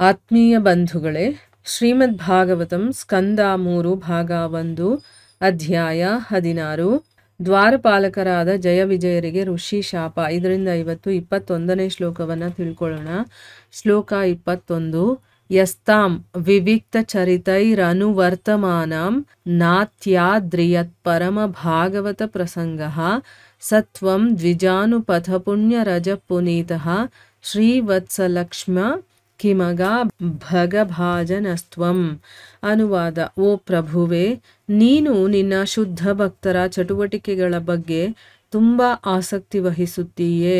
ಆತ್ಮೀಯ ಬಂಧುಗಳೇ, ಶ್ರೀಮದ್ ಭಾಗವತಂ ಸ್ಕಂದ 3 ಭಾಗ 1 ಅಧ್ಯಾಯ 16 ದ್ವಾರಪಾಲಕರಾದ ಜಯ ವಿಜಯರಿಗೆ ಋಷಿ ಶಾಪ. ಇದರಿಂದ ಇವತ್ತು 21ನೇ ಶ್ಲೋಕವನ್ನು ತಿಳ್ಕೊಳ್ಳೋಣ. ಶ್ಲೋಕ 21. ಯಸ್ತಾಂ ವಿವಿಕ್ತ ಚರಿತೈರನುವರ್ತಮಾನಂ ನಾತ್ಯಾದ್ರಿಯತ್ ಪರಮ ಭಾಗವತ ಪ್ರಸಂಗಃ ಸತ್ವಂ ದ್ವಿಜಾನುಪಥ ಪುಣ್ಯ ರಜ ಪುನೀತಃ ಶ್ರೀವತ್ಸಲಕ್ಷ್ಮ ಕಿಮಗ ಭಗಭಾಜನಸ್ತ್ವಂ. ಅನುವಾದ: ಓ ಪ್ರಭುವೇ, ನೀನು ನಿನ್ನ ಶುದ್ಧ ಭಕ್ತರ ಚಟುವಟಿಕೆಗಳ ಬಗ್ಗೆ ತುಂಬ ಆಸಕ್ತಿ ವಹಿಸುತ್ತೀಯೇ.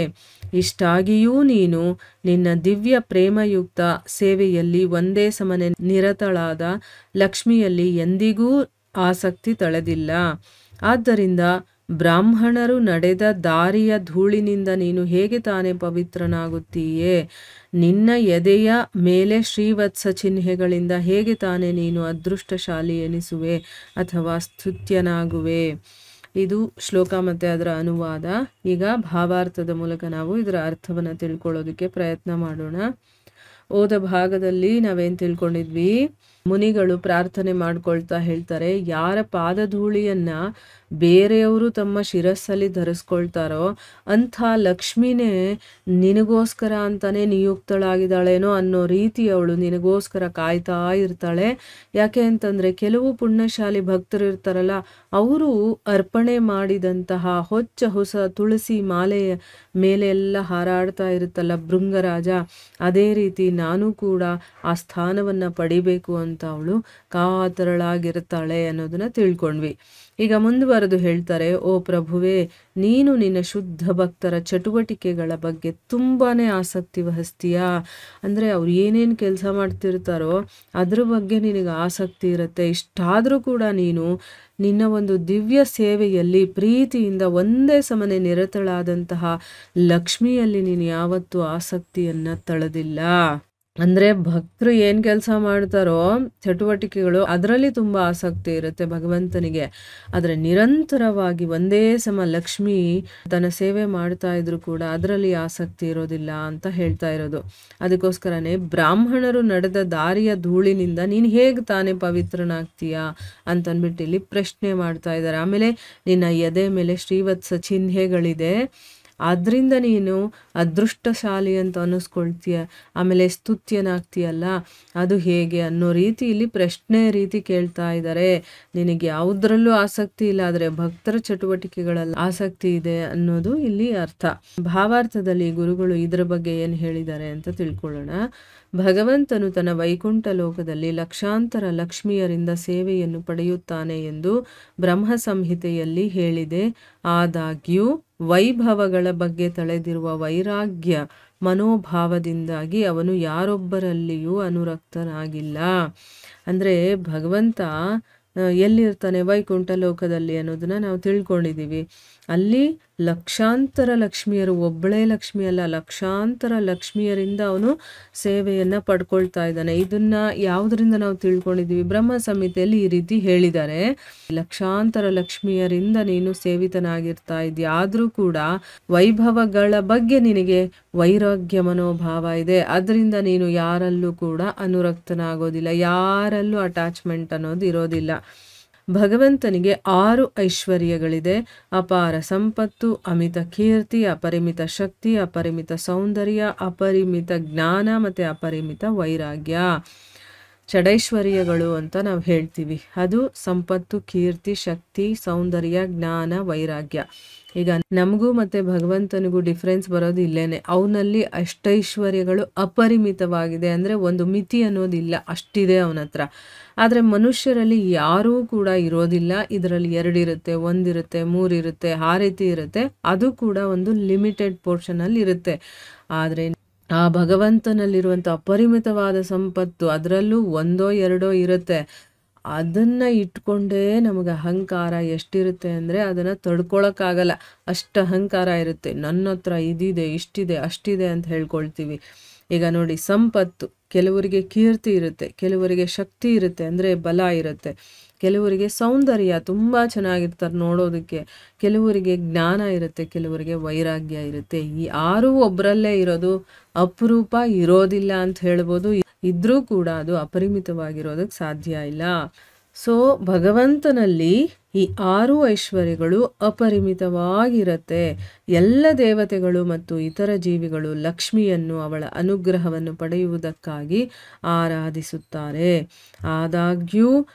ಇಷ್ಟಾಗಿಯೂ ನೀನು ನಿನ್ನ ದಿವ್ಯ ಪ್ರೇಮಯುಕ್ತ ಸೇವೆಯಲ್ಲಿ ಒಂದೇ ಸಮನೆ ನಿರತಳಾದ ಲಕ್ಷ್ಮಿಯಲ್ಲಿ ಎಂದಿಗೂ ಆಸಕ್ತಿ ತಳೆದಿಲ್ಲ. ಆದ್ದರಿಂದ ಬ್ರಾಹ್ಮಣರು ನಡೆದ ದಾರಿಯ ಧೂಳಿನಿಂದ ನೀನು ಹೇಗೆ ತಾನೇ ಪವಿತ್ರನಾಗುತ್ತೀಯೇ? ನಿನ್ನ ಎದೆಯ ಮೇಲೆ ಶ್ರೀವತ್ಸ ಚಿಹ್ನೆಗಳಿಂದ ಹೇಗೆ ತಾನೇ ನೀನು ಅದೃಷ್ಟಶಾಲಿ ಎನಿಸುವೆ ಅಥವಾ ಸ್ತುತ್ಯನಾಗುವೆ? ಇದು ಶ್ಲೋಕ ಮತ್ತು ಅದರ ಅನುವಾದ. ಈಗ ಭಾವಾರ್ಥದ ಮೂಲಕ ನಾವು ಇದರ ಅರ್ಥವನ್ನು ತಿಳ್ಕೊಳ್ಳೋದಕ್ಕೆ ಪ್ರಯತ್ನ ಮಾಡೋಣ. ಓದ ಭಾಗದಲ್ಲಿ ನಾವೇನು ತಿಳ್ಕೊಂಡಿದ್ವಿ? ಮುನಿಗಳು ಪ್ರಾರ್ಥನೆ ಮಾಡ್ಕೊಳ್ತಾ ಹೇಳ್ತಾರೆ, ಯಾರ ಪಾದಧೂಳಿಯನ್ನ ಬೇರೆಯವರು ತಮ್ಮ ಶಿರಸ್ಸಲ್ಲಿ ಧರಿಸ್ಕೊಳ್ತಾರೋ ಅಂಥ ಲಕ್ಷ್ಮಿನೇ ನಿನಗೋಸ್ಕರ ಅಂತಾನೆ ನಿಯುಕ್ತಳಾಗಿದ್ದಾಳೇನೋ ಅನ್ನೋ ರೀತಿ ಅವಳು ನಿನಗೋಸ್ಕರ ಕಾಯ್ತಾ ಇರ್ತಾಳೆ. ಯಾಕೆ ಅಂತಂದರೆ, ಕೆಲವು ಪುಣ್ಯಶಾಲಿ ಭಕ್ತರು ಇರ್ತಾರಲ್ಲ, ಅವರು ಅರ್ಪಣೆ ಮಾಡಿದಂತಹ ಹೊಚ್ಚ ಹೊಸ ತುಳಸಿ ಮಾಲೆಯ ಮೇಲೆ ಎಲ್ಲ ಹಾರಾಡ್ತಾ ಇರುತ್ತಲ್ಲ ಭೃಂಗರಾಜ, ಅದೇ ರೀತಿ ನಾನು ಕೂಡ ಆ ಸ್ಥಾನವನ್ನು ಪಡಿಬೇಕು ಅಂತ ಅವಳು ಕಾತರಳಾಗಿರ್ತಾಳೆ ಅನ್ನೋದನ್ನ ತಿಳ್ಕೊಂಡ್ವಿ. ಈಗ ಮುಂದುವರೆದು ಹೇಳ್ತಾರೆ, ಓ ಪ್ರಭುವೇ, ನೀನು ನಿನ್ನ ಶುದ್ಧ ಭಕ್ತರ ಚಟುವಟಿಕೆಗಳ ಬಗ್ಗೆ ತುಂಬಾನೇ ಆಸಕ್ತಿ ವಹಿಸ್ತೀಯಾ. ಅಂದರೆ ಅವ್ರು ಏನೇನು ಕೆಲಸ ಮಾಡ್ತಿರ್ತಾರೋ ಅದ್ರ ಬಗ್ಗೆ ನಿನಗೆ ಆಸಕ್ತಿ ಇರುತ್ತೆ. ಇಷ್ಟಾದರೂ ಕೂಡ ನೀನು ನಿನ್ನ ಒಂದು ದಿವ್ಯ ಸೇವೆಯಲ್ಲಿ ಪ್ರೀತಿಯಿಂದ ಒಂದೇ ಸಮನೆ ನಿರತಳಾದಂತಹ ಲಕ್ಷ್ಮಿಯಲ್ಲಿ ನೀನು ಯಾವತ್ತೂ ಆಸಕ್ತಿಯನ್ನು ತಳೆದಿಲ್ಲ. ಅಂದರೆ ಭಕ್ತರು ಏನು ಕೆಲಸ ಮಾಡ್ತಾರೋ ಚಟುವಟಿಕೆಗಳು, ಅದರಲ್ಲಿ ತುಂಬ ಆಸಕ್ತಿ ಇರುತ್ತೆ ಭಗವಂತನಿಗೆ. ಆದರೆ ನಿರಂತರವಾಗಿ ಒಂದೇ ಸಮ ಲಕ್ಷ್ಮಿ ತನ್ನ ಸೇವೆ ಮಾಡ್ತಾ ಇದ್ರು ಕೂಡ ಅದರಲ್ಲಿ ಆಸಕ್ತಿ ಇರೋದಿಲ್ಲ ಅಂತ ಹೇಳ್ತಾ ಇರೋದು. ಅದಕ್ಕೋಸ್ಕರನೇ ಬ್ರಾಹ್ಮಣರು ನಡೆದ ದಾರಿಯ ಧೂಳಿನಿಂದ ನೀನು ಹೇಗೆ ತಾನೇ ಪವಿತ್ರನಾಗ್ತೀಯಾ ಅಂತಂದ್ಬಿಟ್ಟು ಇಲ್ಲಿ ಪ್ರಶ್ನೆ ಮಾಡ್ತಾ ಇದ್ದಾರೆ. ಆಮೇಲೆ ನಿನ್ನ ಎದೆ ಮೇಲೆ ಶ್ರೀವತ್ಸ ಚಿಹ್ನೆಗಳಿದೆ, ಅದರಿಂದ ನೀನು ಅದೃಷ್ಟಶಾಲಿ ಅಂತ ಅನ್ನಿಸ್ಕೊಳ್ತೀಯ, ಆಮೇಲೆ ಸ್ತುತ್ಯನಾಗ್ತೀಯಲ್ಲ, ಅದು ಹೇಗೆ ಅನ್ನೋ ರೀತಿ ಇಲ್ಲಿ ಪ್ರಶ್ನೆ ರೀತಿ ಕೇಳ್ತಾ ಇದ್ದಾರೆ. ನಿನಗೆ ಯಾವುದರಲ್ಲೂ ಆಸಕ್ತಿ ಇಲ್ಲ, ಆದರೆ ಭಕ್ತರ ಚಟುವಟಿಕೆಗಳಲ್ಲಿ ಆಸಕ್ತಿ ಇದೆ ಅನ್ನೋದು ಇಲ್ಲಿ ಅರ್ಥ. ಭಾವಾರ್ಥದಲ್ಲಿ ಗುರುಗಳು ಇದರ ಬಗ್ಗೆ ಏನು ಹೇಳಿದ್ದಾರೆ ಅಂತ ತಿಳ್ಕೊಳ್ಳೋಣ. ಭಗವಂತನು ತನ್ನ ವೈಕುಂಠ ಲೋಕದಲ್ಲಿ ಲಕ್ಷಾಂತರ ಲಕ್ಷ್ಮಿಯರಿಂದ ಸೇವೆಯನ್ನು ಪಡೆಯುತ್ತಾನೆ ಎಂದು ಬ್ರಹ್ಮ ಸಂಹಿತೆಯಲ್ಲಿ ಹೇಳಿದೆ. ಆದಾಗ್ಯೂ ವೈಭವಗಳ ಬಗ್ಗೆ ತಳೆದಿರುವ ವೈರಾಗ್ಯ ಮನೋಭಾವದಿಂದಾಗಿ ಅವನು ಯಾರೊಬ್ಬರಲ್ಲಿಯೂ ಅನುರಕ್ತನಾಗಿಲ್ಲ. ಅಂದರೆ ಭಗವಂತ ಎಲ್ಲಿರ್ತಾನೆ? ವೈಕುಂಠ ಲೋಕದಲ್ಲಿ ಅನ್ನೋದನ್ನ ನಾವು ತಿಳ್ಕೊಂಡಿದ್ದೀವಿ. ಅಲ್ಲಿ ಲಕ್ಷಾಂತರ ಲಕ್ಷ್ಮಿಯರು, ಒಬ್ಬಳೇ ಲಕ್ಷ್ಮಿ ಅಲ್ಲ, ಲಕ್ಷಾಂತರ ಲಕ್ಷ್ಮಿಯರಿಂದ ಅವನು ಸೇವೆಯನ್ನು ಪಡ್ಕೊಳ್ತಾ ಇದ್ದಾನೆ. ಇದನ್ನ ಯಾವುದರಿಂದ ನಾವು ತಿಳ್ಕೊಂಡಿದ್ದೀವಿ? ಬ್ರಹ್ಮ ಸಂಹಿತೆಯಲ್ಲಿ ಈ ರೀತಿ ಹೇಳಿದ್ದಾರೆ, ಲಕ್ಷಾಂತರ ಲಕ್ಷ್ಮಿಯರಿಂದ ನೀನು ಸೇವಿತನಾಗಿರ್ತಾ ಇದೆಯಾ, ಆದರೂ ಕೂಡ ವೈಭವಗಳ ಬಗ್ಗೆ ನಿನಗೆ ವೈರಾಗ್ಯ ಮನೋಭಾವ ಇದೆ. ಅದರಿಂದ ನೀನು ಯಾರಲ್ಲೂ ಕೂಡ ಅನುರಕ್ತನಾಗೋದಿಲ್ಲ, ಯಾರಲ್ಲೂ ಅಟ್ಯಾಚ್ಮೆಂಟ್ ಅನ್ನೋದು ಇರೋದಿಲ್ಲ. ಭಗವಂತನಿಗೆ 6 ಐಶ್ವರ್ಯಗಳಿದೆ: ಅಪಾರ ಸಂಪತ್ತು, ಅಮಿತ ಕೀರ್ತಿ, ಅಪರಿಮಿತ ಶಕ್ತಿ, ಅಪರಿಮಿತ ಸೌಂದರ್ಯ, ಅಪರಿಮಿತ ಜ್ಞಾನ ಮತ್ತು ಅಪರಿಮಿತ ವೈರಾಗ್ಯ. ಷಡೈಶ್ವರ್ಯಗಳು ಅಂತ ನಾವು ಹೇಳ್ತೀವಿ. ಅದು ಸಂಪತ್ತು, ಕೀರ್ತಿ, ಶಕ್ತಿ, ಸೌಂದರ್ಯ, ಜ್ಞಾನ, ವೈರಾಗ್ಯ. ಈಗ ನಮಗೂ ಮತ್ತು ಭಗವಂತನಿಗೂ ಡಿಫ್ರೆನ್ಸ್ ಬರೋದು ಇಲ್ಲೇನೆ. ಅವನಲ್ಲಿ ಅಷ್ಟೈಶ್ವರ್ಯಗಳು ಅಪರಿಮಿತವಾಗಿದೆ, ಅಂದರೆ ಒಂದು ಮಿತಿ ಅನ್ನೋದಿಲ್ಲ, ಅಷ್ಟಿದೆ ಅವನ ಹತ್ರ. ಆದರೆ ಮನುಷ್ಯರಲ್ಲಿ ಯಾರೂ ಕೂಡ ಇರೋದಿಲ್ಲ. ಇದರಲ್ಲಿ 2 ಇರುತ್ತೆ, 1 ಇರುತ್ತೆ, 3 ಇರುತ್ತೆ, ಆ ರೀತಿ ಇರುತ್ತೆ. ಅದು ಕೂಡ ಒಂದು ಲಿಮಿಟೆಡ್ ಪೋರ್ಷನಲ್ಲಿ ಇರುತ್ತೆ. ಆದರೆ ಆ ಭಗವಂತನಲ್ಲಿರುವಂಥ ಅಪರಿಮಿತವಾದ ಸಂಪತ್ತು, ಅದರಲ್ಲೂ 1 2 ಇರುತ್ತೆ. ಅದನ್ನು ಇಟ್ಕೊಂಡೇ ನಮಗೆ ಅಹಂಕಾರ ಎಷ್ಟಿರುತ್ತೆ ಅಂದರೆ ಅದನ್ನು ತಡ್ಕೊಳಕ್ಕಾಗಲ್ಲ, ಅಷ್ಟು ಅಹಂಕಾರ ಇರುತ್ತೆ. ನನ್ನ ಹತ್ರ ಇದಿದೆ, ಇಷ್ಟಿದೆ, ಅಷ್ಟಿದೆ ಅಂತ ಹೇಳ್ಕೊಳ್ತೀವಿ. ಈಗ ನೋಡಿ, ಸಂಪತ್ತು, ಕೆಲವರಿಗೆ ಕೀರ್ತಿ ಇರುತ್ತೆ, ಕೆಲವರಿಗೆ ಶಕ್ತಿ ಇರುತ್ತೆ ಅಂದರೆ ಬಲ ಇರುತ್ತೆ, ಕೆಲವರಿಗೆ ಸೌಂದರ್ಯ ತುಂಬ ಚೆನ್ನಾಗಿರ್ತಾರೆ ನೋಡೋದಕ್ಕೆ, ಕೆಲವರಿಗೆ ಜ್ಞಾನ ಇರುತ್ತೆ, ಕೆಲವರಿಗೆ ವೈರಾಗ್ಯ ಇರುತ್ತೆ. ಈ 6 ಒಬ್ಬರಲ್ಲೇ ಇರೋದು, ಅಪರೂಪ, ಇರೋದಿಲ್ಲ ಅಂತ ಹೇಳ್ಬೋದು. ಇದ್ರೂ ಕೂಡ ಅದು ಅಪರಿಮಿತವಾಗಿರೋದಕ್ಕೆ ಸಾಧ್ಯ ಇಲ್ಲ. ಸೊ ಭಗವಂತನಲ್ಲಿ ಈ 6 ಐಶ್ವರ್ಯಗಳು ಅಪರಿಮಿತವಾಗಿರುತ್ತೆ. ಎಲ್ಲ ದೇವತೆಗಳು ಮತ್ತು ಇತರ ಜೀವಿಗಳು ಲಕ್ಷ್ಮಿಯನ್ನು ಅವಳ ಅನುಗ್ರಹವನ್ನು ಪಡೆಯುವುದಕ್ಕಾಗಿ ಆರಾಧಿಸುತ್ತಾರೆ. ಆದಾಗ್ಯೂ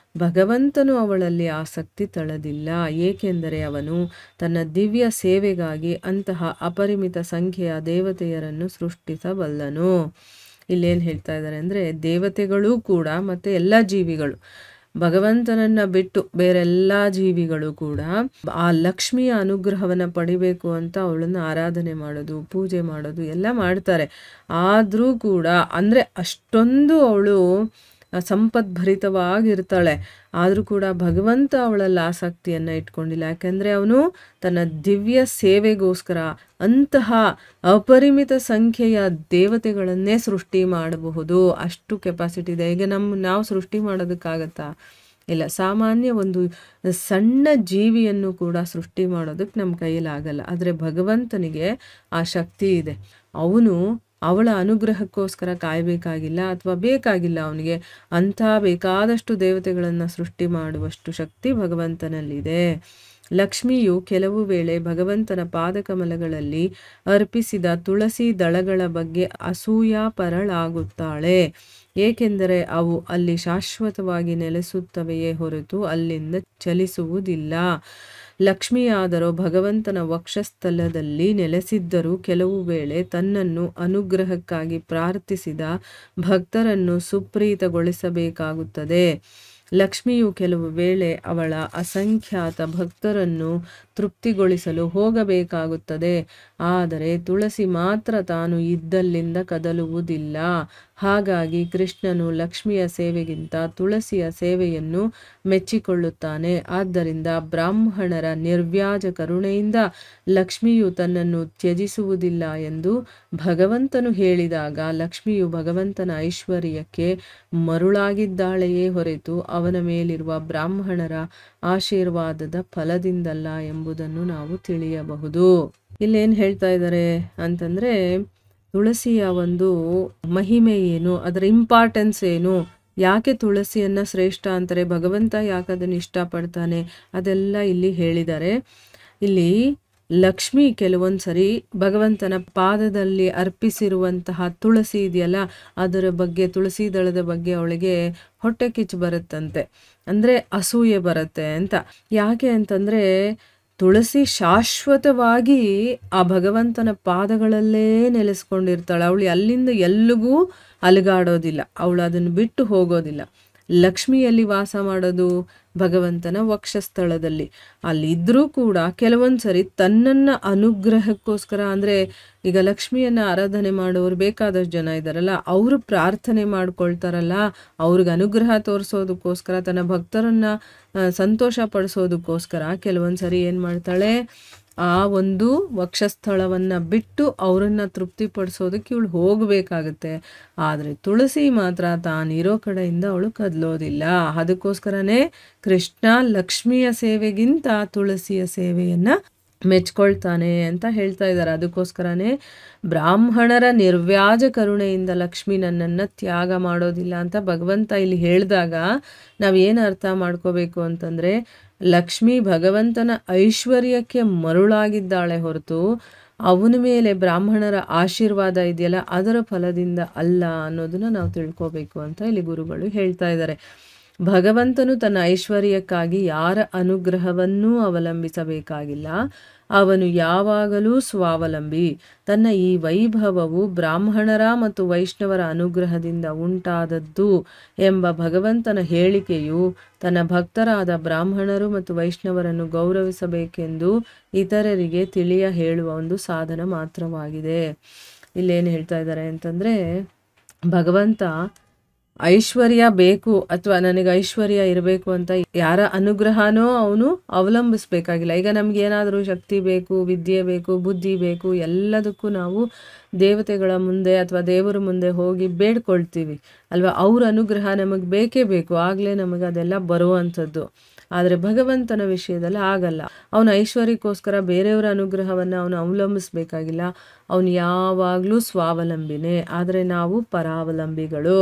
ಭಗವಂತನು ಅವಳಲ್ಲಿ ಆಸಕ್ತಿ ತಳೆದಿಲ್ಲ, ಏಕೆಂದರೆ ಅವನು ತನ್ನ ದಿವ್ಯ ಸೇವೆಗಾಗಿ ಅಂತಹ ಅಪರಿಮಿತ ಸಂಖ್ಯೆಯ ದೇವತೆಯರನ್ನು ಸೃಷ್ಟಿಸಬಲ್ಲನು. ಇಲ್ಲೇನು ಹೇಳ್ತಾ ಇದ್ದಾರೆ ಅಂದರೆ, ದೇವತೆಗಳು ಕೂಡ ಮತ್ತು ಎಲ್ಲ ಜೀವಿಗಳು, ಭಗವಂತನನ್ನ ಬಿಟ್ಟು ಬೇರೆಲ್ಲ ಜೀವಿಗಳು ಕೂಡ ಆ ಲಕ್ಷ್ಮಿಯ ಅನುಗ್ರಹವನ್ನು ಪಡಿಬೇಕು ಅಂತ ಅವಳನ್ನು ಆರಾಧನೆ ಮಾಡೋದು, ಪೂಜೆ ಮಾಡೋದು ಎಲ್ಲ ಮಾಡ್ತಾರೆ. ಆದರೂ ಕೂಡ ಅಂದರೆ ಅಷ್ಟೊಂದು ಅವಳು ಸಂಪದ್ಭರಿತವಾಗಿರ್ತಾಳೆ, ಆದರೂ ಕೂಡ ಭಗವಂತ ಅವಳಲ್ಲಿ ಆಸಕ್ತಿಯನ್ನು ಇಟ್ಕೊಂಡಿಲ್ಲ. ಯಾಕೆಂದರೆ ಅವನು ತನ್ನ ದಿವ್ಯ ಸೇವೆಗೋಸ್ಕರ ಅಂತಹ ಅಪರಿಮಿತ ಸಂಖ್ಯೆಯ ದೇವತೆಗಳನ್ನೇ ಸೃಷ್ಟಿ ಮಾಡಬಹುದು, ಅಷ್ಟು ಕೆಪಾಸಿಟಿ ಇದೆ. ಈಗ ನಾವು ಸೃಷ್ಟಿ ಮಾಡೋದಕ್ಕಾಗತ್ತಾ? ಇಲ್ಲ. ಸಾಮಾನ್ಯ ಒಂದು ಸಣ್ಣ ಜೀವಿಯನ್ನು ಕೂಡ ಸೃಷ್ಟಿ ಮಾಡೋದಕ್ಕೆ ನಮ್ಮ ಕೈಯಲ್ಲಿ ಆಗಲ್ಲ. ಆದರೆ ಭಗವಂತನಿಗೆ ಆ ಶಕ್ತಿ ಇದೆ. ಅವನು ಅವಳ ಅನುಗ್ರಹಕ್ಕೋಸ್ಕರ ಕಾಯಬೇಕಾಗಿಲ್ಲ ಅಥವಾ ಬೇಕಾಗಿಲ್ಲ ಅವನಿಗೆ. ಅಂಥ ಬೇಕಾದಷ್ಟು ದೇವತೆಗಳನ್ನು ಸೃಷ್ಟಿ ಮಾಡುವಷ್ಟು ಶಕ್ತಿ ಭಗವಂತನಲ್ಲಿದೆ. ಲಕ್ಷ್ಮಿಯು ಕೆಲವು ವೇಳೆ ಭಗವಂತನ ಪಾದಕಮಲಗಳಲ್ಲಿ ಅರ್ಪಿಸಿದ ತುಳಸಿ ದಳಗಳ ಬಗ್ಗೆ ಅಸೂಯಾಪರಳಾಗುತ್ತಾಳೆ, ಏಕೆಂದರೆ ಅವು ಅಲ್ಲಿ ಶಾಶ್ವತವಾಗಿ ನೆಲೆಸುತ್ತವೆಯೇ ಹೊರತು ಅಲ್ಲಿಂದ ಚಲಿಸುವುದಿಲ್ಲ. ಲಕ್ಷ್ಮಿಯಾದರೋ ಭಗವಂತನ ವಕ್ಷಸ್ಥಲದಲ್ಲಿ ನೆಲೆಸಿದ್ದರೂ ಕೆಲವು ವೇಳೆ ತನ್ನನ್ನು ಅನುಗ್ರಹಕ್ಕಾಗಿ ಪ್ರಾರ್ಥಿಸಿದ ಭಕ್ತರನ್ನು ಸುಪ್ರೀತಗೊಳಿಸಬೇಕಾಗುತ್ತದೆ. ಲಕ್ಷ್ಮಿಯು ಕೆಲವು ವೇಳೆ ಅವಳ ಅಸಂಖ್ಯಾತ ಭಕ್ತರನ್ನು ತೃಪ್ತಿಗೊಳಿಸಲು ಹೋಗಬೇಕಾಗುತ್ತದೆ. ಆದರೆ ತುಳಸಿ ಮಾತ್ರ ತಾನು ಇದ್ದಲ್ಲಿಂದ ಕದಲುವುದಿಲ್ಲ. ಹಾಗಾಗಿ ಕೃಷ್ಣನು ಲಕ್ಷ್ಮಿಯ ಸೇವೆಗಿಂತ ತುಳಸಿಯ ಸೇವೆಯನ್ನು ಮೆಚ್ಚಿಕೊಳ್ಳುತ್ತಾನೆ. ಆದ್ದರಿಂದ ಬ್ರಾಹ್ಮಣರ ನಿರ್ವ್ಯಾಜ ಕರುಣೆಯಿಂದ ಲಕ್ಷ್ಮಿಯು ತನ್ನನ್ನು ತ್ಯಜಿಸುವುದಿಲ್ಲ ಎಂದು ಭಗವಂತನು ಹೇಳಿದಾಗ ಲಕ್ಷ್ಮಿಯು ಭಗವಂತನ ಐಶ್ವರ್ಯಕ್ಕೆ ಮರುಳಾಗಿದ್ದಾಳೆಯೇ ಹೊರತು ಅವನ ಮೇಲಿರುವ ಬ್ರಾಹ್ಮಣರ ಆಶೀರ್ವಾದದ ಫಲದಿಂದಲ್ಲ ಎಂಬುದನ್ನು ನಾವು ತಿಳಿಯಬಹುದು. ಇಲ್ಲೇನು ಹೇಳ್ತಾ ಇದ್ದಾರೆ ಅಂತಂದರೆ, ತುಳಸಿಯ ಒಂದು ಮಹಿಮೆ ಏನು, ಅದರ ಇಂಪಾರ್ಟೆನ್ಸ್ ಏನು, ಯಾಕೆ ತುಳಸಿಯನ್ನು ಶ್ರೇಷ್ಠ ಅಂತಾರೆ, ಭಗವಂತ ಯಾಕೆ ಅದನ್ನು ಇಷ್ಟಪಡ್ತಾನೆ, ಅದೆಲ್ಲ ಇಲ್ಲಿ ಹೇಳಿದ್ದಾರೆ. ಇಲ್ಲಿ ಲಕ್ಷ್ಮಿ ಕೆಲವೊಂದು ಸರಿ ಭಗವಂತನ ಪಾದದಲ್ಲಿ ಅರ್ಪಿಸಿರುವಂತಹ ತುಳಸಿ ಇದೆಯಲ್ಲ, ಅದರ ಬಗ್ಗೆ, ತುಳಸಿ ದಳದ ಬಗ್ಗೆ ಅವಳಿಗೆ ಹೊಟ್ಟೆ ಕಿಚ್ಚು ಬರುತ್ತಂತೆ, ಅಂದರೆ ಅಸೂಯೆ ಬರುತ್ತೆ ಅಂತ. ಯಾಕೆ ಅಂತಂದರೆ ತುಳಸಿ ಶಾಶ್ವತವಾಗಿ ಆ ಭಗವಂತನ ಪಾದಗಳಲ್ಲೇ ನೆಲೆಸ್ಕೊಂಡಿರ್ತಾಳೆ. ಅವಳು ಅಲ್ಲಿಂದ ಎಲ್ಲಿಗೂ ಅಲುಗಾಡೋದಿಲ್ಲ, ಅವಳು ಅದನ್ನು ಬಿಟ್ಟು ಹೋಗೋದಿಲ್ಲ. ಲಕ್ಷ್ಮಿಯಲ್ಲಿ ವಾಸ ಮಾಡೋದು ಭಗವಂತನ ವಕ್ಷಸ್ಥಳದಲ್ಲಿ. ಅಲ್ಲಿದ್ದರೂ ಕೂಡ ಕೆಲವೊಂದು ಸರಿ ತನ್ನನ್ನು ಅನುಗ್ರಹಕ್ಕೋಸ್ಕರ, ಅಂದರೆ ಈಗ ಲಕ್ಷ್ಮಿಯನ್ನು ಆರಾಧನೆ ಮಾಡೋರು ಬೇಕಾದಷ್ಟು ಜನ ಇದ್ದಾರಲ್ಲ, ಅವರು ಪ್ರಾರ್ಥನೆ ಮಾಡ್ಕೊಳ್ತಾರಲ್ಲ, ಅವ್ರಿಗೆ ಅನುಗ್ರಹ ತೋರಿಸೋದಕ್ಕೋಸ್ಕರ, ತನ್ನ ಭಕ್ತರನ್ನು ಸಂತೋಷ ಪಡಿಸೋದಕ್ಕೋಸ್ಕರ ಕೆಲವೊಂದು ಸರಿ ಏನು ಮಾಡ್ತಾಳೆ, ಆ ಒಂದು ವಕ್ಷಸ್ಥಳವನ್ನು ಬಿಟ್ಟು ಅವರನ್ನು ತೃಪ್ತಿಪಡಿಸೋದಕ್ಕೆ ಇವಳು ಹೋಗಬೇಕಾಗತ್ತೆ. ಆದರೆ ತುಳಸಿ ಮಾತ್ರ ತಾನಿರೋ ಕಡೆಯಿಂದ ಅವಳು ಕದಲೋದಿಲ್ಲ. ಅದಕ್ಕೋಸ್ಕರನೇ ಕೃಷ್ಣ ಲಕ್ಷ್ಮಿಯ ಸೇವೆಗಿಂತ ತುಳಸಿಯ ಸೇವೆಯನ್ನು ಮೆಚ್ಕೊಳ್ತಾನೆ ಅಂತ ಹೇಳ್ತಾ ಇದ್ದಾರೆ. ಅದಕ್ಕೋಸ್ಕರನೇ ಬ್ರಾಹ್ಮಣರ ನಿರ್ವ್ಯಾಜ ಕರುಣೆಯಿಂದ ಲಕ್ಷ್ಮಿ ನನ್ನನ್ನು ತ್ಯಾಗ ಮಾಡೋದಿಲ್ಲ ಅಂತ ಭಗವಂತ ಇಲ್ಲಿ ಹೇಳಿದಾಗ ನಾವೇನು ಅರ್ಥ ಮಾಡ್ಕೋಬೇಕು ಅಂತಂದರೆ, ಲಕ್ಷ್ಮಿ ಭಗವಂತನ ಐಶ್ವರ್ಯಕ್ಕೆ ಮರುಳಾಗಿದ್ದಾಳೆ ಹೊರತು ಅವನ ಮೇಲೆ ಬ್ರಾಹ್ಮಣರ ಆಶೀರ್ವಾದ ಇದೆಯಲ್ಲ ಅದರ ಫಲದಿಂದ ಅಲ್ಲ ಅನ್ನೋದನ್ನ ನಾವು ತಿಳ್ಕೋಬೇಕು ಅಂತ ಇಲ್ಲಿ ಗುರುಗಳು ಹೇಳ್ತಾ ಇದ್ದಾರೆ. ಭಗವಂತನು ತನ್ನ ಐಶ್ವರ್ಯಕ್ಕಾಗಿ ಯಾರ ಅನುಗ್ರಹವನ್ನೂ ಅವಲಂಬಿಸಬೇಕಾಗಿಲ್ಲ. ಅವನು ಯಾವಾಗಲೂ ಸ್ವಾವಲಂಬಿ. ತನ್ನ ಈ ವೈಭವವು ಬ್ರಾಹ್ಮಣರ ಮತ್ತು ವೈಷ್ಣವರ ಅನುಗ್ರಹದಿಂದ ಉಂಟಾದದ್ದು ಎಂಬ ಭಗವಂತನ ಹೇಳಿಕೆಯು ತನ್ನ ಭಕ್ತರಾದ ಬ್ರಾಹ್ಮಣರು ಮತ್ತು ವೈಷ್ಣವರನ್ನು ಗೌರವಿಸಬೇಕೆಂದು ಇತರರಿಗೆ ತಿಳಿಯ ಹೇಳುವ ಒಂದು ಸಾಧನ ಮಾತ್ರವಾಗಿದೆ. ಇಲ್ಲೇನು ಹೇಳ್ತಾ ಇದ್ದಾರೆ ಅಂತಂದರೆ, ಭಗವಂತ ಐಶ್ವರ್ಯ ಬೇಕು ಅಥವಾ ನನಗೆ ಐಶ್ವರ್ಯ ಇರಬೇಕು ಅಂತ ಯಾರ ಅನುಗ್ರಹನೋ ಅವನು ಅವಲಂಬಿಸ್ಬೇಕಾಗಿಲ್ಲ. ಈಗ ನಮಗೇನಾದರೂ ಶಕ್ತಿ ಬೇಕು, ವಿದ್ಯೆ ಬೇಕು, ಬುದ್ಧಿ ಬೇಕು, ಎಲ್ಲದಕ್ಕೂ ನಾವು ದೇವತೆಗಳ ಮುಂದೆ ಅಥವಾ ದೇವರ ಮುಂದೆ ಹೋಗಿ ಬೇಡ್ಕೊಳ್ತೀವಿ ಅಲ್ವಾ. ಅವ್ರ ಅನುಗ್ರಹ ನಮಗೆ ಬೇಕೇ ಬೇಕು, ಆಗಲೇ ನಮಗೆ ಅದೆಲ್ಲ ಬರುವಂಥದ್ದು. ಆದರೆ ಭಗವಂತನ ವಿಷಯದಲ್ಲಿ ಆಗಲ್ಲ. ಅವನ ಐಶ್ವರ್ಯಕ್ಕೋಸ್ಕರ ಬೇರೆಯವರ ಅನುಗ್ರಹವನ್ನು ಅವನು ಅವಲಂಬಿಸ್ಬೇಕಾಗಿಲ್ಲ. ಅವನು ಯಾವಾಗಲೂ ಸ್ವಾವಲಂಬಿನೇ, ಆದರೆ ನಾವು ಪರಾವಲಂಬಿಗಳು.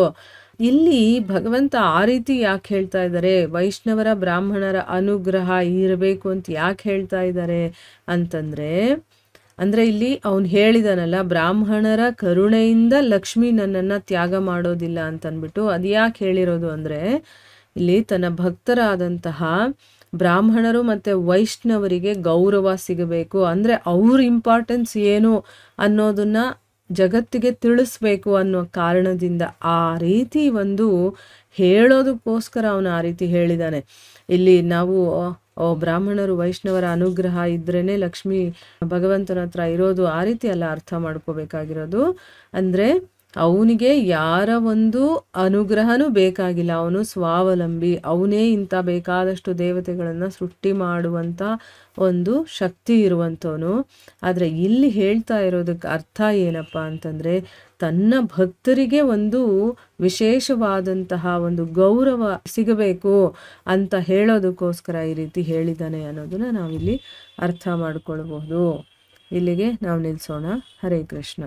ಇಲ್ಲಿ ಭಗವಂತ ಆ ರೀತಿ ಯಾಕೆ ಹೇಳ್ತಾ ಇದ್ದಾರೆ, ವೈಷ್ಣವರ ಬ್ರಾಹ್ಮಣರ ಅನುಗ್ರಹ ಇರಬೇಕು ಅಂತ ಯಾಕೆ ಹೇಳ್ತಾ ಇದ್ದಾರೆ ಅಂತಂದರೆ, ಅಂದರೆ ಇಲ್ಲಿ ಅವನು ಹೇಳಿದಾನಲ್ಲ, ಬ್ರಾಹ್ಮಣರ ಕರುಣೆಯಿಂದ ಲಕ್ಷ್ಮಿ ನನ್ನನ್ನು ತ್ಯಾಗ ಮಾಡೋದಿಲ್ಲ ಅಂತನ್ಬಿಟ್ಟು. ಅದು ಯಾಕೆ ಹೇಳಿರೋದು ಅಂದರೆ, ಇಲ್ಲಿ ತನ್ನ ಭಕ್ತರಾದಂತಹ ಬ್ರಾಹ್ಮಣರು ಮತ್ತು ವೈಷ್ಣವರಿಗೆ ಗೌರವ ಸಿಗಬೇಕು, ಅಂದರೆ ಅವ್ರ ಇಂಪಾರ್ಟೆನ್ಸ್ ಏನು ಅನ್ನೋದನ್ನು ಜಗತ್ತಿಗೆ ತಿಳಿಸ್ಬೇಕು ಅನ್ನೋ ಕಾರಣದಿಂದ ಆ ರೀತಿ ಒಂದು ಹೇಳೋದಕ್ಕೋಸ್ಕರ ಅವನು ಆ ರೀತಿ ಹೇಳಿದ್ದಾನೆ. ಇಲ್ಲಿ ನಾವು ಬ್ರಾಹ್ಮಣರು ವೈಷ್ಣವರ ಅನುಗ್ರಹ ಇದ್ರೇ ಲಕ್ಷ್ಮಿ ಭಗವಂತನ ಹತ್ರ ಇರೋದು, ಆ ರೀತಿ ಎಲ್ಲ ಅರ್ಥ ಮಾಡ್ಕೋಬೇಕಾಗಿರೋದು. ಅಂದರೆ ಅವನಿಗೆ ಯಾರ ಒಂದು ಅನುಗ್ರಹನೂ ಬೇಕಾಗಿಲ್ಲ, ಅವನು ಸ್ವಾವಲಂಬಿ, ಅವನೇ ಇಂಥ ಬೇಕಾದಷ್ಟು ದೇವತೆಗಳನ್ನು ಸೃಷ್ಟಿ ಮಾಡುವಂಥ ಒಂದು ಶಕ್ತಿ ಇರುವಂಥವನು. ಆದರೆ ಇಲ್ಲಿ ಹೇಳ್ತಾ ಇರೋದಕ್ಕೆ ಅರ್ಥ ಏನಪ್ಪ ಅಂತಂದರೆ, ತನ್ನ ಭಕ್ತರಿಗೆ ಒಂದು ವಿಶೇಷವಾದಂತಹ ಒಂದು ಗೌರವ ಸಿಗಬೇಕು ಅಂತ ಹೇಳೋದಕ್ಕೋಸ್ಕರ ಈ ರೀತಿ ಹೇಳಿದ್ದಾನೆ ಅನ್ನೋದನ್ನು ನಾವಿಲ್ಲಿ ಅರ್ಥ ಮಾಡ್ಕೊಳ್ಬಹುದು. ಇಲ್ಲಿಗೆ ನಾವು ನಿಲ್ಲಿಸೋಣ. ಹರೇ ಕೃಷ್ಣ.